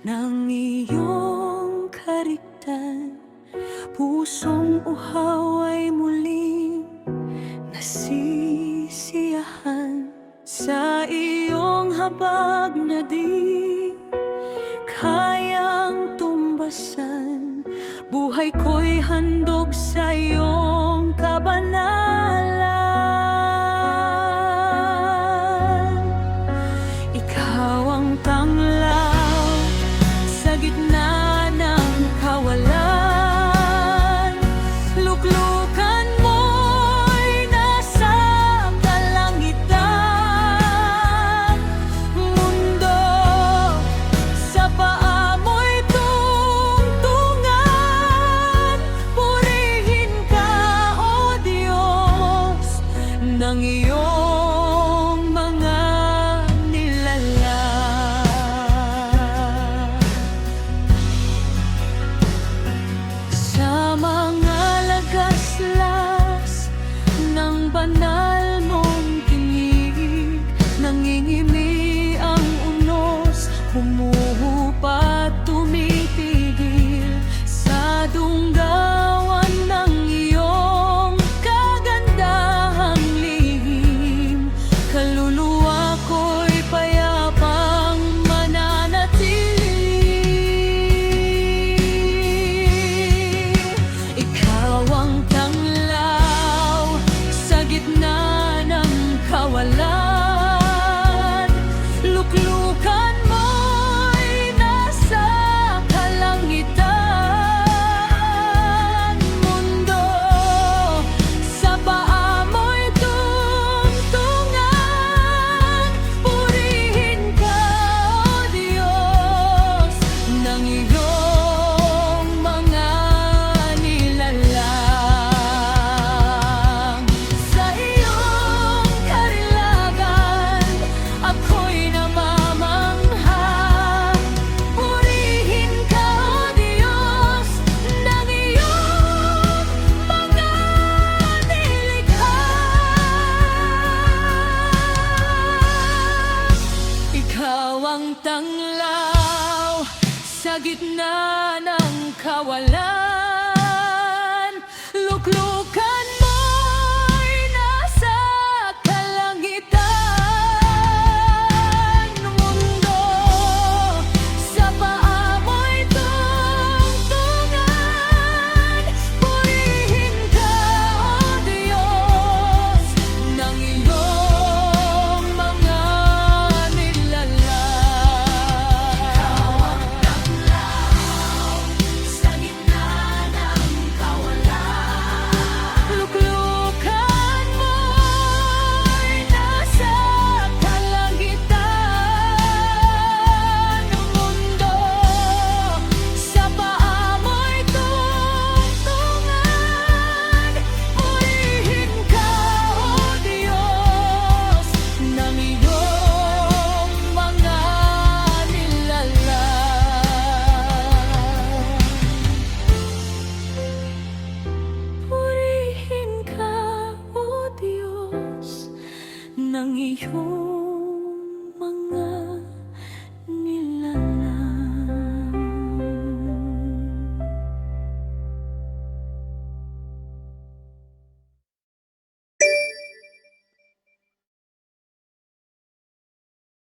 ng iyong kariktan. Pusong uhaw ay muling nasisiyahan sa iyong habag na di kayang tumbasan. Buhay ko'y handog sa iyong kabanalan. Ikaw ang tanglaw sa gitna ng kawalan. Luklukan mo'y nasa kalangitan. Mundo sa paa mo'y tungtungan. Purihin ka, O Diyos, ng iyong mga nilalang. Sa mga lagaslas ng banal mong tinig, nangingimi ang unos, humuhupa, tumitigil sa dunggawan ng iyong kagandahang lihim. Kaluluwa ko'y payapang mananatili. Ikaw ang tanglaw sa gitna ng kawalan. Luklukan mo'y nasa kalangitan. Mundo sa paa mo'y tungtungan. Purihin ka, O Diyos, ng iyong mga nilalang. Sa iyong karilagan, ako'y namamangha. Purihin ka, O Diyos, ng iyong mga nilikha. Ikaw ang tanglaw sa gitna ng kawalan. Luklukan mo'y nasa kalangitan. Mundo sa paa mo'y tungtungan. Purihin ka, O Diyos, ng iyong mga nilalang. Ikaw ang tanglaw sa gitna ng kawalan. Luklukan mo'y nasa kalangitan. Mundo sa paa mo'y tungtungan. Purihin ka, O Diyos, ng iyong mga nilalang. Purihin ka, O Diyos, ng iyong